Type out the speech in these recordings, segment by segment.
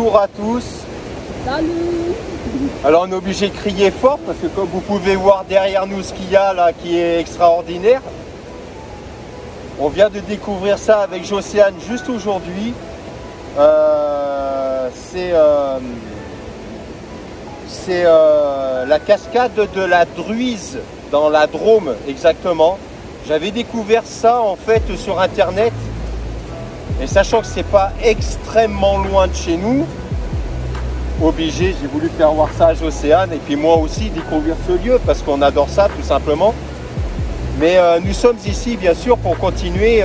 bonjour à tous. Salut. Alors on est obligé de crier fort parce que comme vous pouvez voir derrière nous ce qu'il y a là qui est extraordinaire. On vient de découvrir ça avec Jocéane juste aujourd'hui. C'est la cascade de la Druise dans la Drôme exactement. J'avais découvert ça en fait sur internet. Et sachant que c'est pas extrêmement loin de chez nous, obligé, j'ai voulu faire voir ça à Jocéane et puis moi aussi découvrir ce lieu parce qu'on adore ça tout simplement. Mais nous sommes ici bien sûr pour continuer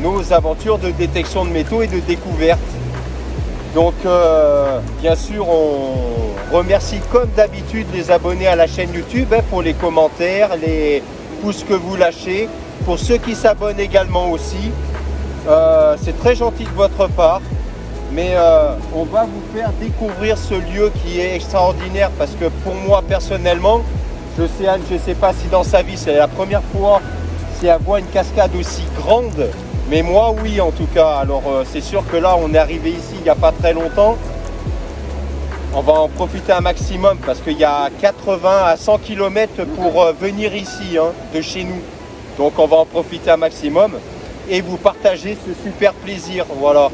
nos aventures de détection de métaux et de découverte. Donc bien sûr on remercie comme d'habitude les abonnés à la chaîne YouTube pour les commentaires, les pouces que vous lâchez. Pour ceux qui s'abonnent également aussi. C'est très gentil de votre part, mais on va vous faire découvrir ce lieu qui est extraordinaire parce que pour moi personnellement, Jocéane, je ne sais pas si dans sa vie c'est la première fois si elle voit une cascade aussi grande, mais moi oui en tout cas. Alors c'est sûr que là on est arrivé ici il n'y a pas très longtemps, on va en profiter un maximum parce qu'il y a 80 à 100 km pour venir ici de chez nous, donc on va en profiter un maximum et vous partagez ce super plaisir, voilà.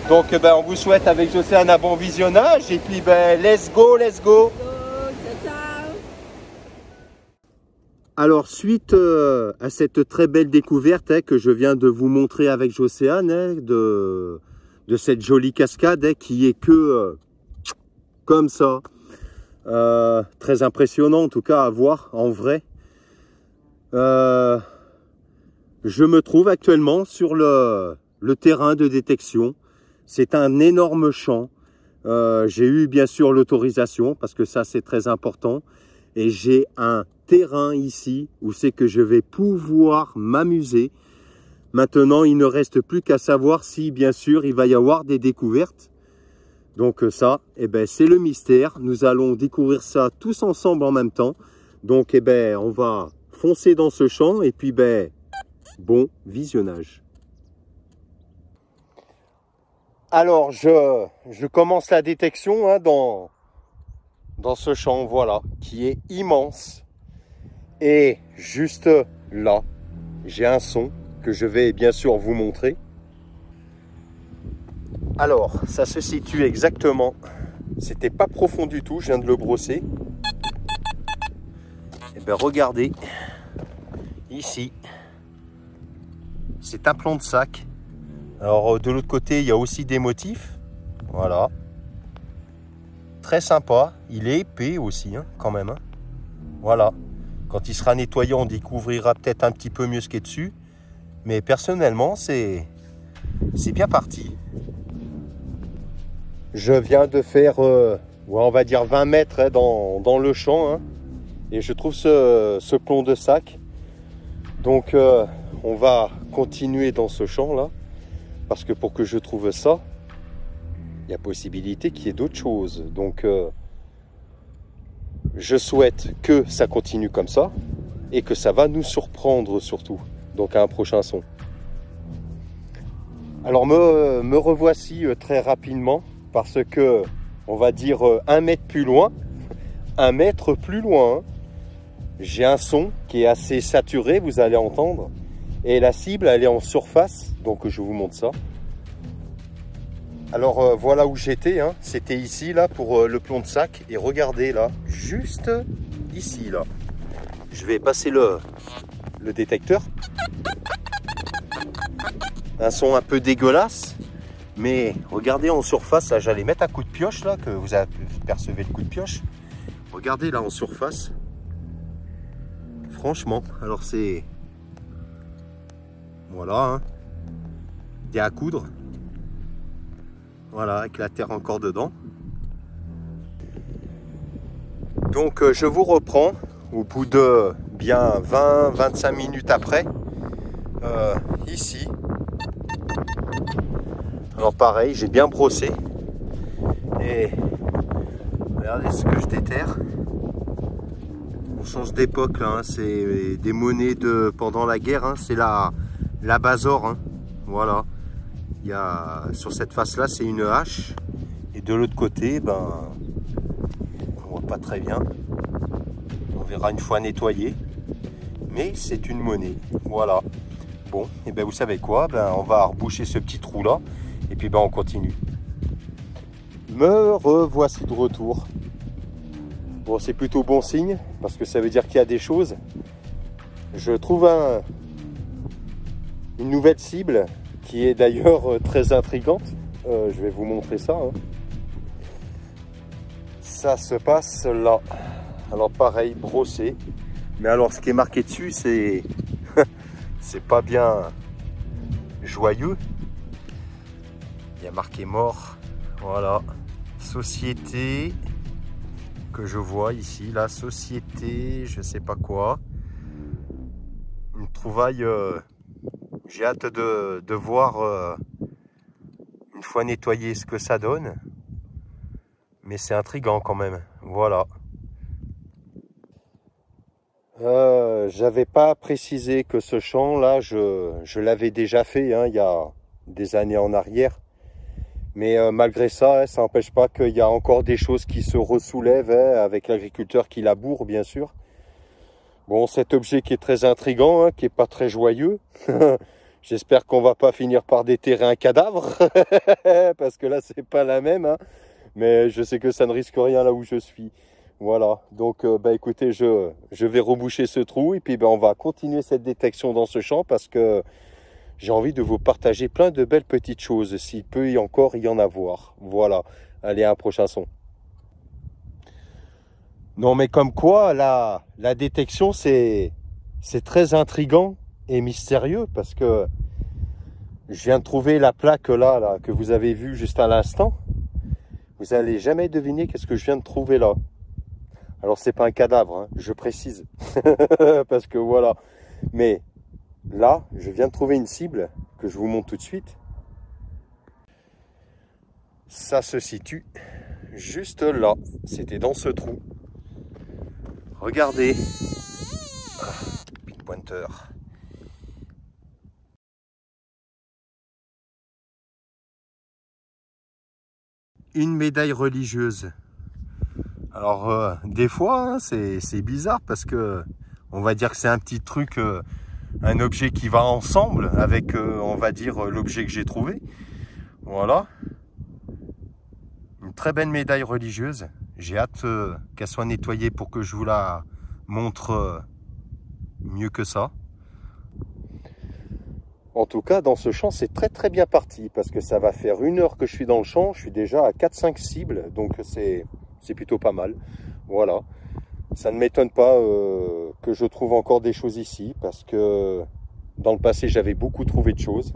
Donc on vous souhaite avec Jocéane un bon visionnage et puis let's go. Alors suite à cette très belle découverte que je viens de vous montrer avec Jocéane de cette jolie cascade qui est que comme ça, très impressionnant en tout cas à voir en vrai. Je me trouve actuellement sur le terrain de détection. C'est un énorme champ. J'ai eu bien sûr l'autorisation parce que ça c'est très important. Et j'ai un terrain ici où c'est que je vais pouvoir m'amuser. Maintenant, il ne reste plus qu'à savoir si bien sûr il va y avoir des découvertes. Donc ça, c'est le mystère. Nous allons découvrir ça tous ensemble en même temps. Donc on va foncer dans ce champ et puis bon visionnage. Alors je commence la détection dans ce champ, voilà, qui est immense. Et juste là, j'ai un son que je vais bien sûr vous montrer. Alors, ça se situe exactement, c'était pas profond du tout, je viens de le brosser. Et regardez, ici. C'est un plomb de sac. Alors de l'autre côté, il y a aussi des motifs. Voilà. Très sympa. Il est épais aussi, quand même. Voilà. Quand il sera nettoyé, on découvrira peut-être un petit peu mieux ce qui est dessus. Mais personnellement, c'est bien parti. Je viens de faire, on va dire 20 mètres dans le champ. Et je trouve ce plomb de sac. Donc on va continuer dans ce champ là parce que pour que je trouve ça, il y a possibilité qu'il y ait d'autres choses. Donc je souhaite que ça continue comme ça et que ça va nous surprendre surtout. Donc à un prochain son. Alors me revoici très rapidement parce que on va dire 1 mètre plus loin, 1 mètre plus loin. J'ai un son qui est assez saturé, vous allez entendre. Et la cible, elle est en surface, donc je vous montre ça. Alors voilà où j'étais, c'était ici là pour le plomb de sac. Et regardez là, juste ici là. Je vais passer le détecteur. Un son un peu dégueulasse. Mais regardez en surface, là j'allais mettre un coup de pioche là, que vous apercevez le coup de pioche. Regardez là en surface. Franchement, alors c'est... Voilà, des à coudre. Voilà, avec la terre encore dedans. Donc je vous reprends au bout de bien 20-25 minutes après. Ici. Alors pareil, j'ai bien brossé. Et regardez ce que je déterre. On change d'époque là, c'est des monnaies de pendant la guerre, c'est la Bazor, voilà. il y a, sur cette face-là, c'est une hache. Et de l'autre côté, ben, on voit pas très bien. On verra une fois nettoyé. Mais c'est une monnaie. Voilà. Bon, et ben vous savez quoi, ben, on va reboucher ce petit trou-là. Et puis ben, on continue. Me revoici de retour. Bon, c'est plutôt bon signe, parce que ça veut dire qu'il y a des choses. Je trouve une nouvelle cible, qui est d'ailleurs très intrigante. Je vais vous montrer ça. Hein. Ça se passe là. Alors pareil, brossé. Mais alors ce qui est marqué dessus, c'est c'est pas bien joyeux. Il y a marqué mort. Voilà. Société que je vois ici, la société, je sais pas quoi. Une trouvaille. J'ai hâte de voir une fois nettoyé ce que ça donne. Mais c'est intriguant quand même. Voilà. J'avais pas précisé que ce champ là, je l'avais déjà fait hein, il y a des années en arrière. Mais malgré ça, ça n'empêche pas qu'il y a encore des choses qui se ressoulèvent hein, avec l'agriculteur qui laboure, bien sûr. Bon, cet objet qui est très intriguant, hein, qui est pas très joyeux. J'espère qu'on va pas finir par déterrer un cadavre, parce que là, c'est pas la même. Hein. Mais je sais que ça ne risque rien là où je suis. Voilà, donc bah, écoutez, je vais reboucher ce trou et puis bah, on va continuer cette détection dans ce champ parce que j'ai envie de vous partager plein de belles petites choses, s'il peut encore y en avoir. Voilà, allez, à un prochain son. Non mais comme quoi, la détection, c'est très intriguant et mystérieux parce que je viens de trouver la plaque là que vous avez vue juste à l'instant. Vous n'allez jamais deviner qu'est-ce que je viens de trouver là. Alors c'est pas un cadavre, hein, je précise, parce que voilà. Mais là, je viens de trouver une cible que je vous montre tout de suite. Ça se situe juste là. C'était dans ce trou. Regardez. Pinpointer. Une médaille religieuse. Alors des fois hein, c'est bizarre parce que on va dire que c'est un petit truc, un objet qui va ensemble avec on va dire l'objet que j'ai trouvé. Voilà. Une très belle médaille religieuse. J'ai hâte qu'elle soit nettoyée pour que je vous la montre mieux que ça. En tout cas dans ce champ c'est très bien parti parce que ça va faire 1 heure que je suis dans le champ. Je suis déjà à 4-5 cibles donc c'est plutôt pas mal. Voilà. Ça ne m'étonne pas que je trouve encore des choses ici parce que dans le passé, j'avais beaucoup trouvé de choses.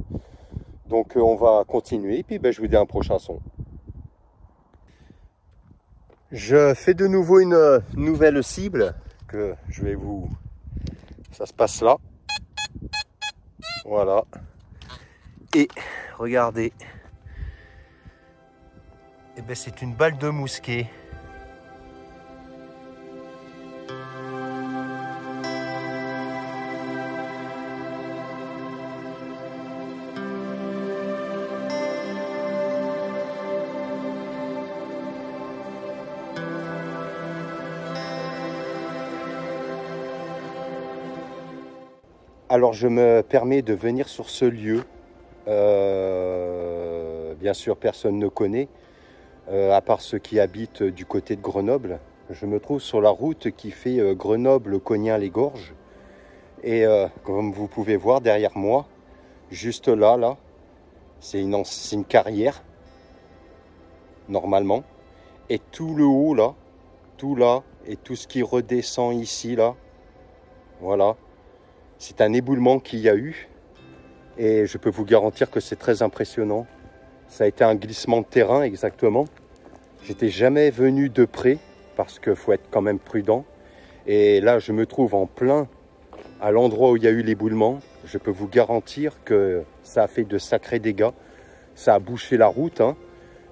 Donc, on va continuer et puis ben, je vous dis un prochain son. Je fais de nouveau une nouvelle cible que je vais vous... Ça se passe là. Voilà. Et regardez. Eh ben, c'est une balle de mousquet. Alors je me permets de venir sur ce lieu. Bien sûr, personne ne connaît, à part ceux qui habitent du côté de Grenoble. Je me trouve sur la route qui fait Grenoble-Cognin-les-Gorges. Et comme vous pouvez voir derrière moi, juste là, c'est une carrière, normalement. Et tout le haut là, et tout ce qui redescend ici, là, voilà. C'est un éboulement qu'il y a eu et je peux vous garantir que c'est très impressionnant. Ça a été un glissement de terrain exactement. J'étais jamais venu de près parce qu'il faut être quand même prudent. Et là, je me trouve en plein à l'endroit où il y a eu l'éboulement. Je peux vous garantir que ça a fait de sacrés dégâts. Ça a bouché la route, hein.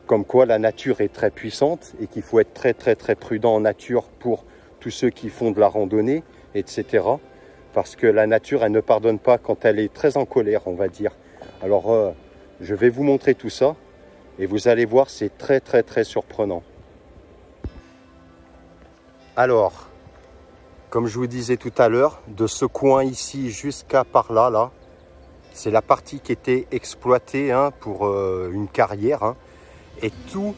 Comme quoi la nature est très puissante et qu'il faut être très prudent en nature pour tous ceux qui font de la randonnée, etc. Parce que la nature, elle ne pardonne pas quand elle est très en colère, on va dire. Alors, Je vais vous montrer tout ça et vous allez voir, c'est très surprenant. Alors, comme je vous disais tout à l'heure, de ce coin ici jusqu'à par là, là, c'est la partie qui était exploitée hein, pour une carrière. Hein, et tout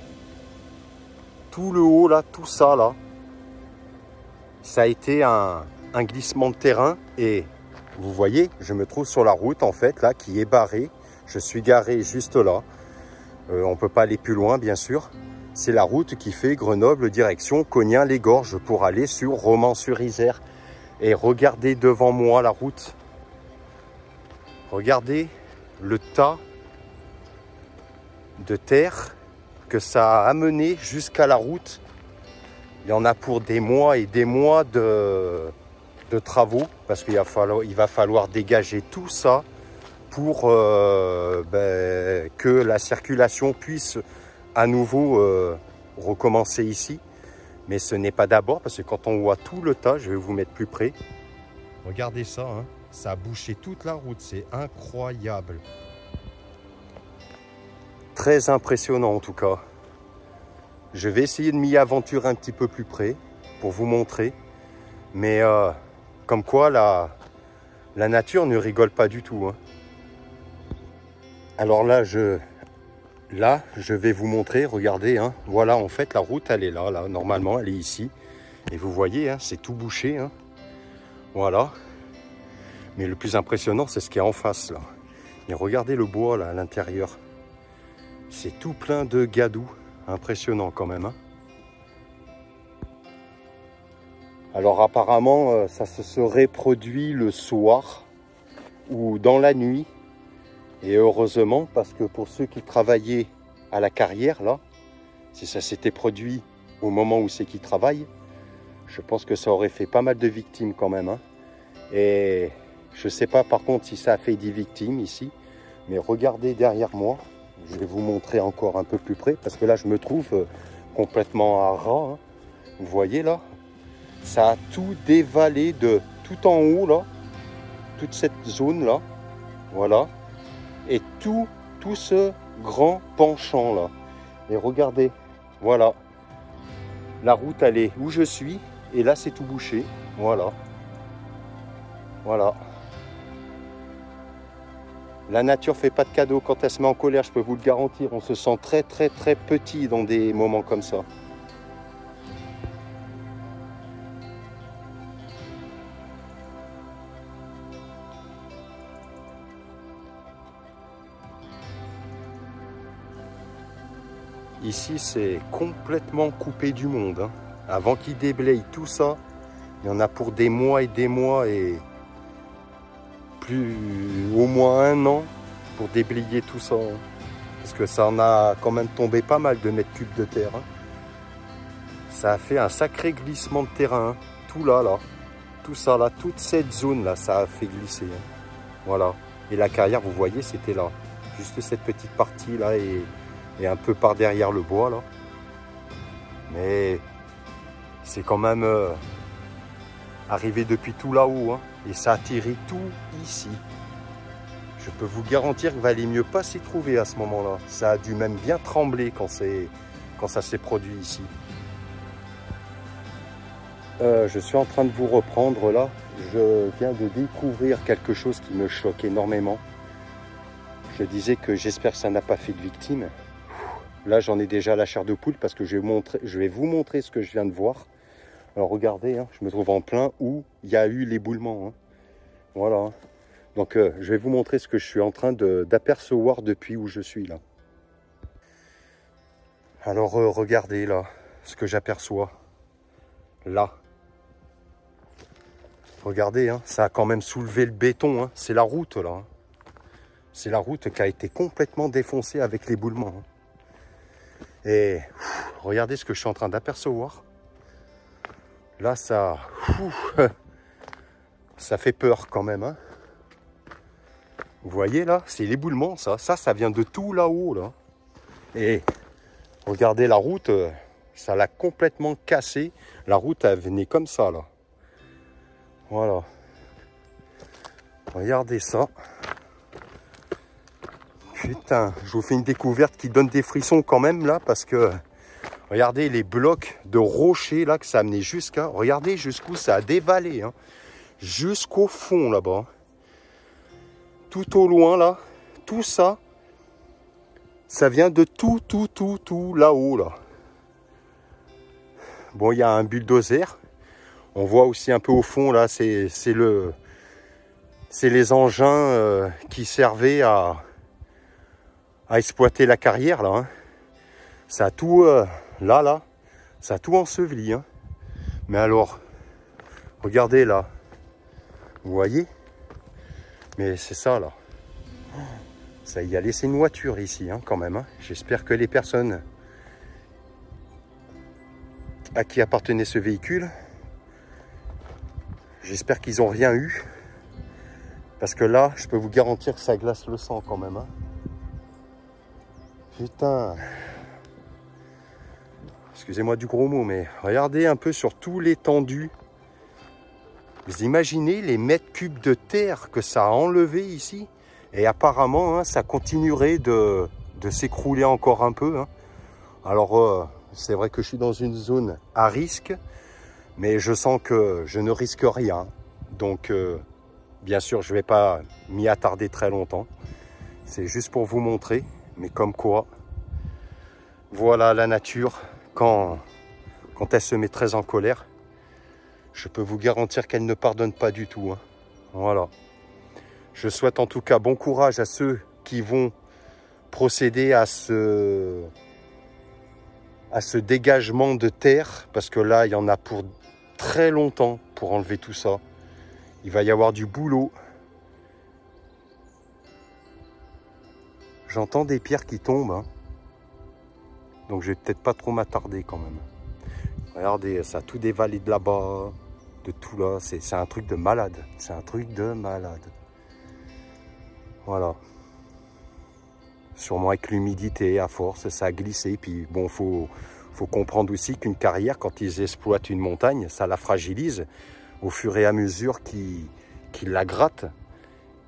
le haut là, tout ça là, ça a été un glissement de terrain. Et vous voyez, je me trouve sur la route en fait, là, qui est barrée. Je suis garé juste là. On ne peut pas aller plus loin, bien sûr. C'est la route qui fait Grenoble, direction Cognat-les-Gorges pour aller sur Romans-sur-Isère. Et regardez devant moi la route. Regardez le tas de terre que ça a amené jusqu'à la route. Il y en a pour des mois et des mois de travaux parce qu'il va falloir dégager tout ça pour que la circulation puisse à nouveau recommencer ici. Mais ce n'est pas d'abord parce que quand on voit tout le tas, je vais vous mettre plus près. Regardez ça, hein, ça a bouché toute la route, c'est incroyable. Très impressionnant en tout cas. Je vais essayer de m'y aventurer un petit peu plus près pour vous montrer. Mais comme quoi la nature ne rigole pas du tout. Hein. Alors là, je vais vous montrer, regardez, hein, voilà, en fait, la route, elle est là, normalement, elle est ici. Et vous voyez, hein, c'est tout bouché, hein, voilà. Mais le plus impressionnant, c'est ce qui est en face, là. Et regardez le bois, là, à l'intérieur. C'est tout plein de gadou, impressionnant quand même, hein. Alors apparemment, ça se serait produit le soir ou dans la nuit. Et heureusement, parce que pour ceux qui travaillaient à la carrière, là, si ça s'était produit au moment où c'est qu'ils travaillent, je pense que ça aurait fait pas mal de victimes quand même. Hein. Et je ne sais pas par contre si ça a fait 10 victimes ici, mais regardez derrière moi, je vais vous montrer encore un peu plus près, parce que là je me trouve complètement à ras. Hein. Vous voyez là, ça a tout dévalé de tout en haut là, toute cette zone là, voilà. Et tout ce grand penchant là. Et regardez, voilà. La route, elle est où je suis. Et là, c'est tout bouché. Voilà. Voilà. La nature fait pas de cadeaux quand elle se met en colère, je peux vous le garantir. On se sent très petit dans des moments comme ça. Ici, c'est complètement coupé du monde. Hein. Avant qu'ils déblayent tout ça, il y en a pour des mois et plus au moins 1 an pour déblayer tout ça. Hein. Parce que ça en a quand même tombé pas mal de mètres cubes de terre. Hein. Ça a fait un sacré glissement de terrain. Hein. Tout là, tout ça là, toute cette zone là, ça a fait glisser. Hein. Voilà. Et la carrière, vous voyez, c'était là. Juste cette petite partie là et un peu par derrière le bois là. Mais c'est quand même arrivé depuis tout là-haut. Hein, et ça a tiré tout ici. Je peux vous garantir qu'il valait mieux pas s'y trouver à ce moment-là. Ça a dû même bien trembler quand ça s'est produit ici. Je suis en train de vous reprendre là. Je viens de découvrir quelque chose qui me choque énormément. Je disais que j'espère que ça n'a pas fait de victime. Là, j'en ai déjà la chair de poule parce que je vais vous montrer ce que je viens de voir. Alors, regardez, hein, je me trouve en plein où il y a eu l'éboulement. Hein. Voilà. Hein. Donc, je vais vous montrer ce que je suis en train d'apercevoir depuis où je suis là. Alors, regardez là, ce que j'aperçois. Là. Regardez, hein, ça a quand même soulevé le béton. Hein. C'est la route là. Hein. C'est la route qui a été complètement défoncée avec l'éboulement. Hein. Et regardez ce que je suis en train d'apercevoir. Là, ça fait peur quand même. Hein. Vous voyez là, c'est l'éboulement ça. Ça vient de tout là-haut là. Et regardez la route, ça l'a complètement cassée. La route, elle venait comme ça là. Voilà. Regardez ça. Putain, je vous fais une découverte qui donne des frissons quand même là, parce que regardez les blocs de rochers là que ça a amené jusqu'à... Regardez jusqu'où ça a dévalé, hein. Jusqu'au fond là-bas. Tout au loin là, tout ça, ça vient de tout là-haut là. Bon, il y a un bulldozer. On voit aussi un peu au fond là, c'est les engins qui servaient à exploiter la carrière là, hein. Ça a tout là, ça a tout enseveli, hein. Mais alors, regardez là, vous voyez? Mais c'est ça là. Ça y a laissé une voiture ici, hein, quand même, hein. J'espère que les personnes à qui appartenait ce véhicule, j'espère qu'ils n'ont rien eu. Parce que là, je peux vous garantir que ça glace le sang quand même, hein. Putain. Excusez-moi du gros mot, mais regardez un peu sur tout l'étendue. Vous imaginez les mètres cubes de terre que ça a enlevé ici? Et apparemment, hein, ça continuerait de s'écrouler encore un peu, hein. Alors, c'est vrai que je suis dans une zone à risque, mais je sens que je ne risque rien. Donc, bien sûr, je ne vais pas m'y attarder très longtemps. C'est juste pour vous montrer. Mais comme quoi, voilà la nature, quand elle se met très en colère, je peux vous garantir qu'elle ne pardonne pas du tout, hein. Voilà. Je souhaite en tout cas bon courage à ceux qui vont procéder à ce dégagement de terre, parce que là, il y en a pour très longtemps pour enlever tout ça. Il va y avoir du boulot. J'entends des pierres qui tombent, hein. Donc je vais peut-être pas trop m'attarder quand même. Regardez, ça a tout dévalé de là-bas, de tout là. C'est un truc de malade. C'est un truc de malade. Voilà. Sûrement avec l'humidité, à force, ça a glissé. Puis bon, faut comprendre aussi qu'une carrière, quand ils exploitent une montagne, ça la fragilise au fur et à mesure qu'ils la grattent.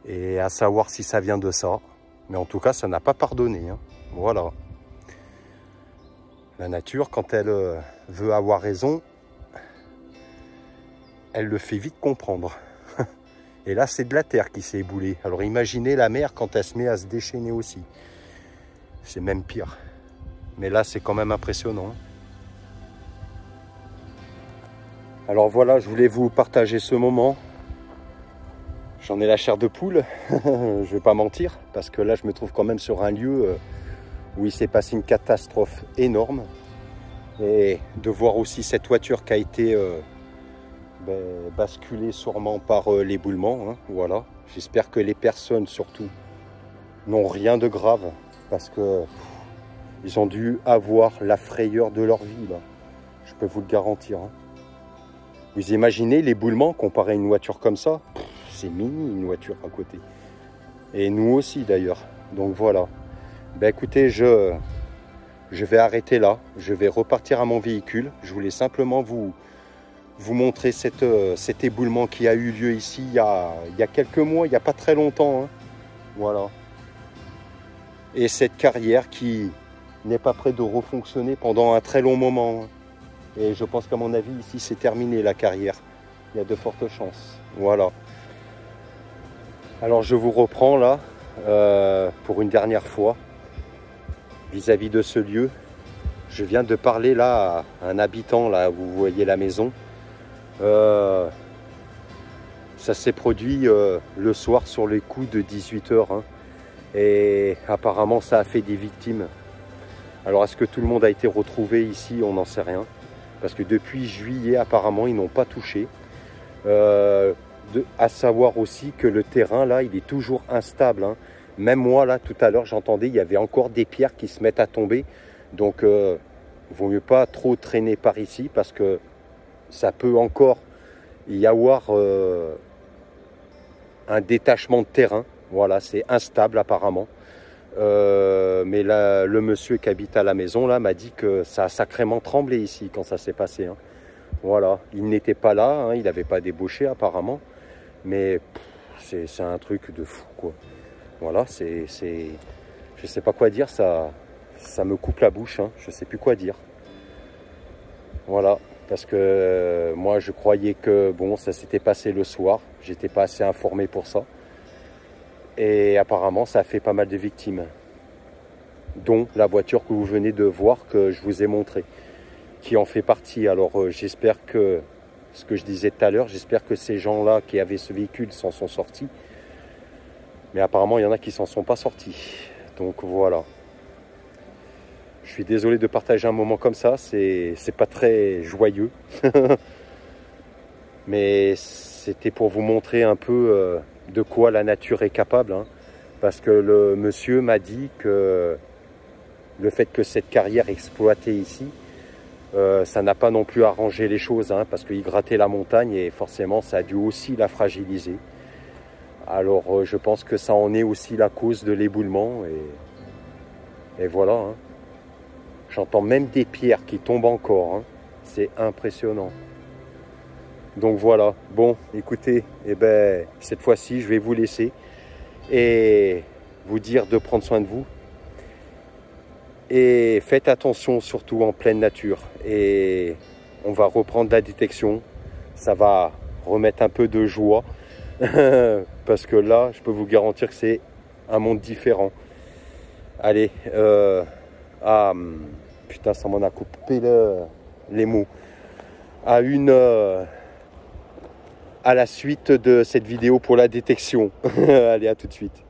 Et à savoir si ça vient de ça. Mais en tout cas, ça n'a pas pardonné, hein. Voilà. La nature, quand elle veut avoir raison, elle le fait vite comprendre. Et là, c'est de la terre qui s'est éboulée. Alors imaginez la mer quand elle se met à se déchaîner aussi. C'est même pire. Mais là, c'est quand même impressionnant. Alors voilà, je voulais vous partager ce moment. J'en ai la chair de poule, je vais pas mentir, parce que là je me trouve quand même sur un lieu où il s'est passé une catastrophe énorme. Et de voir aussi cette voiture qui a été basculée sûrement par l'éboulement, hein, voilà. J'espère que les personnes surtout n'ont rien de grave, parce que ils ont dû avoir la frayeur de leur vie là. Je peux vous le garantir, hein. Vous imaginez l'éboulement comparé à une voiture comme ça? C'est mini une voiture à côté. Et nous aussi d'ailleurs. Donc voilà. Ben écoutez, je vais arrêter là. Je vais repartir à mon véhicule. Je voulais simplement vous montrer cet éboulement qui a eu lieu ici il y a quelques mois, il n'y a pas très longtemps, hein. Voilà. Et cette carrière qui n'est pas près de refonctionner pendant un très long moment, hein. Et je pense qu'à mon avis, ici, c'est terminé la carrière. Il y a de fortes chances. Voilà. Alors, je vous reprends là, pour une dernière fois, vis-à-vis de ce lieu. Je viens de parler là à un habitant, là, vous voyez la maison. Ça s'est produit le soir sur les coups de 18 h, hein. Et apparemment, ça a fait des victimes. Alors, est-ce que tout le monde a été retrouvé ici? On n'en sait rien. Parce que depuis juillet, apparemment, ils n'ont pas touché. À savoir aussi que le terrain, là, il est toujours instable, hein. Même moi, là, tout à l'heure, j'entendais, il y avait encore des pierres qui se mettent à tomber. Donc, il vaut mieux pas trop traîner par ici, parce que ça peut encore y avoir un détachement de terrain. Voilà, c'est instable, apparemment. Mais là, le monsieur qui habite à la maison là m'a dit que ça a sacrément tremblé ici quand ça s'est passé, hein. Voilà, il n'était pas là, hein, il n'avait pas débauché apparemment, mais c'est un truc de fou quoi. Voilà, c'est Je sais pas quoi dire, ça me coupe la bouche, hein. Je sais plus quoi dire. Voilà, parce que moi je croyais que bon, ça s'était passé le soir, j'étais pas assez informé pour ça. Et apparemment ça a fait pas mal de victimes, dont la voiture que vous venez de voir, que je vous ai montré, qui en fait partie. Alors j'espère que, ce que je disais tout à l'heure, j'espère que ces gens-là qui avaient ce véhicule s'en sont sortis. Mais apparemment il y en a qui s'en sont pas sortis. Donc voilà. Je suis désolé de partager un moment comme ça, c'est pas très joyeux. Mais c'était pour vous montrer un peu de quoi la nature est capable. Hein. Parce que le monsieur m'a dit que le fait que cette carrière exploitée ici, ça n'a pas non plus arrangé les choses. Hein, parce qu'il grattait la montagne et forcément ça a dû aussi la fragiliser. Alors je pense que ça en est aussi la cause de l'éboulement. Et voilà. Hein. J'entends même des pierres qui tombent encore. Hein. C'est impressionnant. Donc voilà. Bon, écoutez, eh ben, cette fois-ci, je vais vous laisser et vous dire de prendre soin de vous. Et faites attention, surtout en pleine nature. Et on va reprendre la détection. Ça va remettre un peu de joie. Parce que là, je peux vous garantir que c'est un monde différent. Allez, putain, ça m'en a coupé les mots. À la suite de cette vidéo pour la détection. Allez, à tout de suite.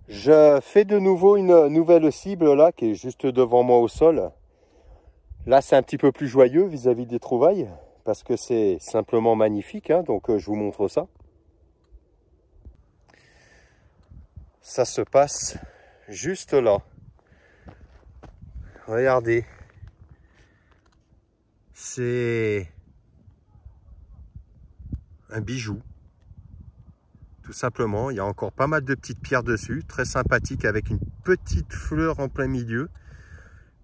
Je fais de nouveau une nouvelle cible là, qui est juste devant moi au sol. Là, c'est un petit peu plus joyeux vis-à-vis des trouvailles, parce que c'est simplement magnifique, hein, donc je vous montre ça. Ça se passe juste là. Regardez. C'est un bijou. Tout simplement. Il y a encore pas mal de petites pierres dessus. Très sympathique avec une petite fleur en plein milieu.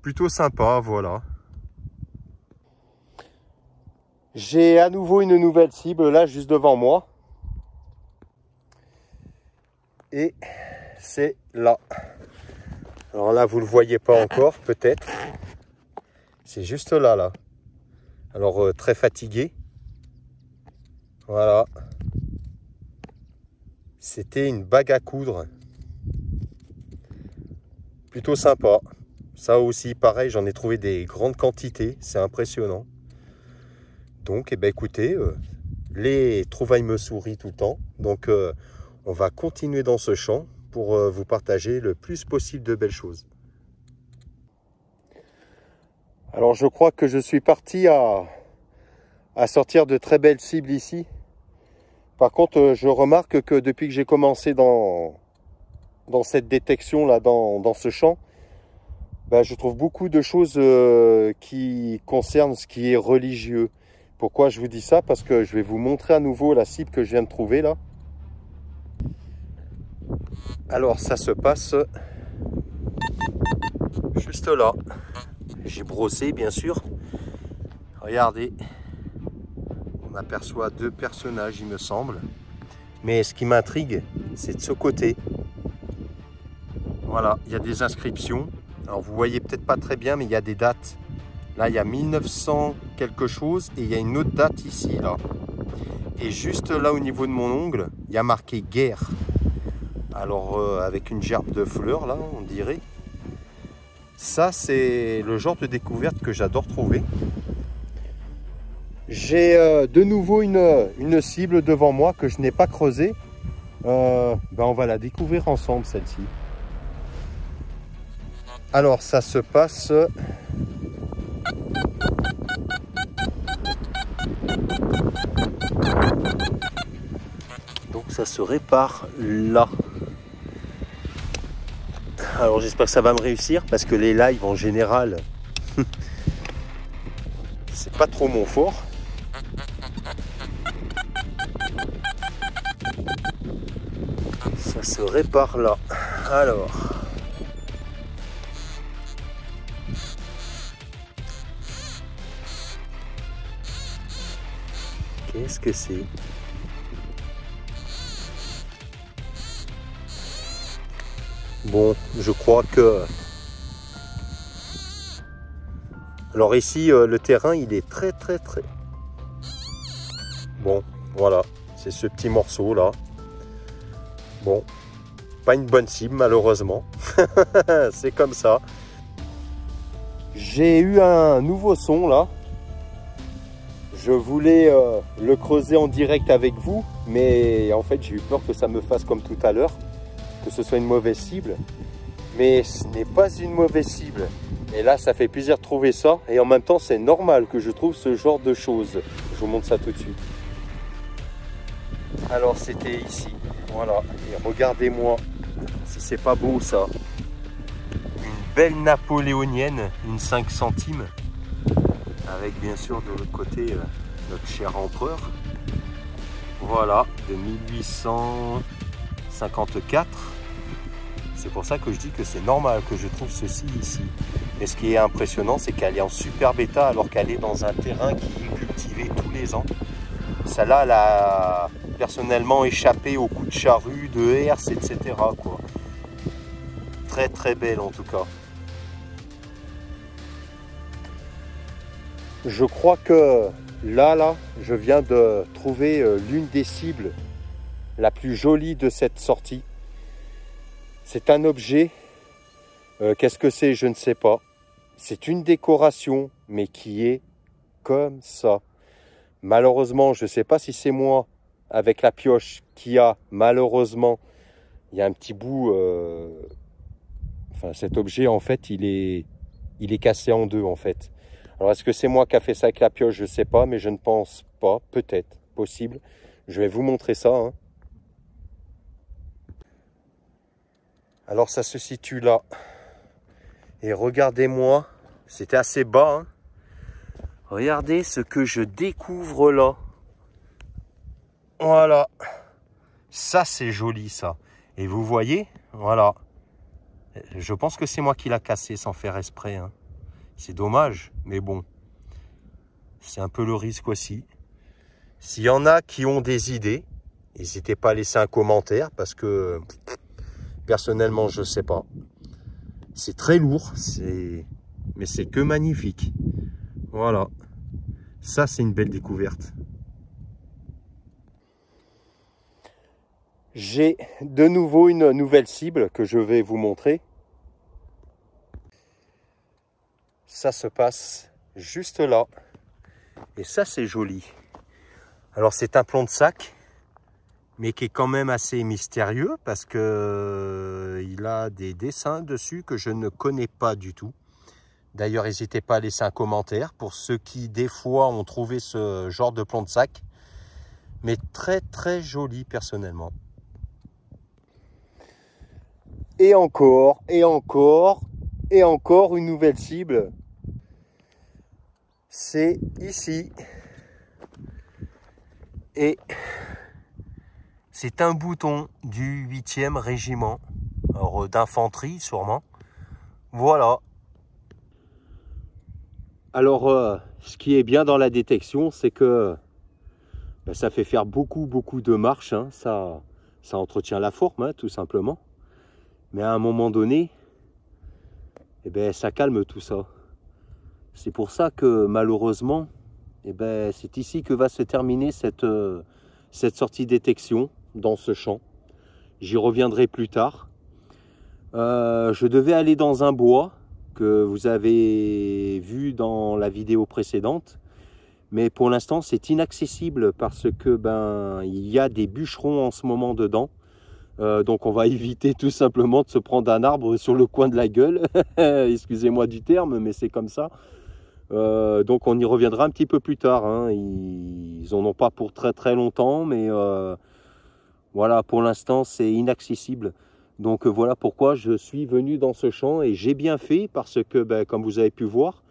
Plutôt sympa, voilà. J'ai à nouveau une nouvelle cible là, juste devant moi. Et c'est là. Alors là, vous ne le voyez pas encore, peut-être. C'est juste là, là. Alors, très fatigué. Voilà. C'était une bague à coudre. Plutôt sympa. Ça aussi, pareil, j'en ai trouvé des grandes quantités. C'est impressionnant. Donc, eh ben, écoutez, les trouvailles me sourient tout le temps. Donc, on va continuer dans ce champ pour vous partager le plus possible de belles choses. Alors je crois que je suis parti à sortir de très belles cibles ici. Par contre, je remarque que depuis que j'ai commencé dans cette détection là, dans ce champ, ben, je trouve beaucoup de choses qui concernent ce qui est religieux. Pourquoi je vous dis ça? Parce que je vais vous montrer à nouveau la cible que je viens de trouver là. Alors ça se passe juste là. J'ai brossé bien sûr. Regardez. On aperçoit deux personnages il me semble. Mais ce qui m'intrigue, c'est de ce côté. Voilà, il y a des inscriptions. Alors vous voyez peut-être pas très bien mais il y a des dates. Là il y a 1900 quelque chose et il y a une autre date ici là. Et juste là au niveau de mon ongle, il y a marqué guerre. Alors avec une gerbe de fleurs là on dirait. Ça c'est le genre de découverte que j'adore trouver. J'ai de nouveau une cible devant moi que je n'ai pas creusée. Ben on va la découvrir ensemble celle-ci. Alors ça se passe donc ça serait par là. Alors j'espère que ça va me réussir parce que les lives en général c'est pas trop mon fort. Ça serait par là. Alors qu'est-ce que c'est? Bon, je crois que... Alors ici, le terrain, il est très. Bon, voilà, c'est ce petit morceau là. Bon, pas une bonne cible malheureusement. C'est comme ça. J'ai eu un nouveau son là. Je voulais le creuser en direct avec vous, mais en fait j'ai eu peur que ça me fasse comme tout à l'heure, que ce soit une mauvaise cible. Mais ce n'est pas une mauvaise cible. Et là, ça fait plaisir de trouver ça. Et en même temps, c'est normal que je trouve ce genre de choses. Je vous montre ça tout de suite. Alors, c'était ici. Voilà. Et regardez-moi si c'est pas beau ça. Une belle napoléonienne, une 5 centimes. Avec bien sûr de l'autre côté notre cher empereur. Voilà, de 1854. C'est pour ça que je dis que c'est normal que je trouve ceci ici. Et ce qui est impressionnant, c'est qu'elle est en super bêta alors qu'elle est dans un terrain qui est cultivé tous les ans. Celle-là, elle a personnellement échappé aux coups de charrue, de herse, etc. quoi. Très belle en tout cas. Je crois que là, je viens de trouver l'une des cibles la plus jolie de cette sortie. C'est un objet, qu'est-ce que c'est, je ne sais pas. C'est une décoration, mais qui est comme ça. Malheureusement, je ne sais pas si c'est moi, avec la pioche, qui a, malheureusement, il y a un petit bout... Enfin, cet objet, en fait, il est cassé en deux, en fait. Alors, est-ce que c'est moi qui a fait ça avec la pioche? Je ne sais pas, mais je ne pense pas. Peut-être, possible. Je vais vous montrer ça, hein. Alors ça se situe là. Et regardez-moi, c'était assez bas, hein. Regardez ce que je découvre là. Voilà. Ça c'est joli ça. Et vous voyez, voilà. Je pense que c'est moi qui l'a cassé sans faire exprès, hein. C'est dommage, mais bon. C'est un peu le risque aussi. S'il y en a qui ont des idées, n'hésitez pas à laisser un commentaire parce que... Personnellement, je ne sais pas. C'est très lourd, mais c'est que magnifique. Voilà. Ça, c'est une belle découverte. J'ai de nouveau une nouvelle cible que je vais vous montrer. Ça se passe juste là. Et ça, c'est joli. Alors, c'est un plomb de sac, mais qui est quand même assez mystérieux parce que il a des dessins dessus que je ne connais pas du tout. D'ailleurs, n'hésitez pas à laisser un commentaire pour ceux qui, des fois, ont trouvé ce genre de plomb de sac. Mais très joli, personnellement. Et encore une nouvelle cible. C'est ici. Et... c'est un bouton du 8e régiment, d'infanterie sûrement. Voilà. Alors, ce qui est bien dans la détection, c'est que ça fait faire beaucoup de marches, hein. Ça entretient la forme, hein, tout simplement. Mais à un moment donné, ça calme tout ça. C'est pour ça que malheureusement, c'est ici que va se terminer cette sortie détection dans ce champ. J'y reviendrai plus tard. Je devais aller dans un bois que vous avez vu dans la vidéo précédente, mais pour l'instant c'est inaccessible parce que il y a des bûcherons en ce moment dedans. Donc on va éviter tout simplement de se prendre un arbre sur le coin de la gueule. Excusez-moi du terme, mais c'est comme ça. Donc on y reviendra un petit peu plus tard, hein. Ils en ont pas pour très longtemps, mais voilà, pour l'instant c'est inaccessible. Donc voilà pourquoi je suis venu dans ce champ et j'ai bien fait parce que comme vous avez pu voir,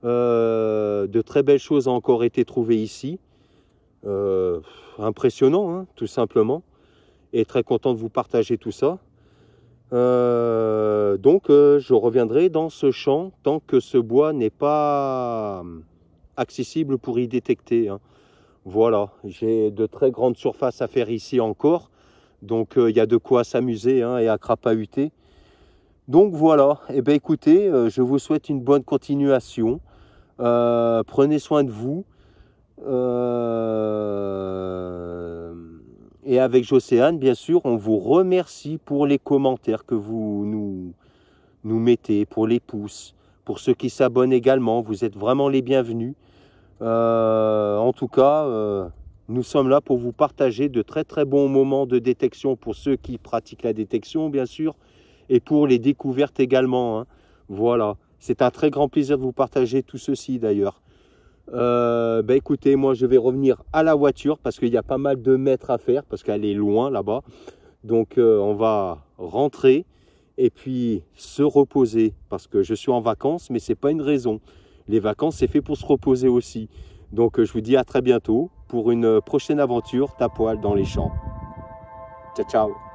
de très belles choses ont encore été trouvées ici. Impressionnant, hein, tout simplement, et très content de vous partager tout ça. Donc je reviendrai dans ce champ tant que ce bois n'est pas accessible pour y détecter, hein. Voilà, j'ai de très grandes surfaces à faire ici encore, donc il y a de quoi s'amuser, hein, et à crapahuter. Donc voilà, et ben écoutez, je vous souhaite une bonne continuation. Prenez soin de vous. Et avec Jocéane, bien sûr, on vous remercie pour les commentaires que vous nous mettez, pour les pouces, pour ceux qui s'abonnent également. Vous êtes vraiment les bienvenus. En tout cas, nous sommes là pour vous partager de très très bons moments de détection pour ceux qui pratiquent la détection, bien sûr, et pour les découvertes également, hein. Voilà, c'est un très grand plaisir de vous partager tout ceci d'ailleurs. Écoutez, moi je vais revenir à la voiture parce qu'il y a pas mal de mètres à faire parce qu'elle est loin là-bas. Donc on va rentrer et puis se reposer parce que je suis en vacances, mais c'est pas une raison. Les vacances, c'est fait pour se reposer aussi. Donc je vous dis à très bientôt pour une prochaine aventure tapoil dans les champs. Ciao, ciao.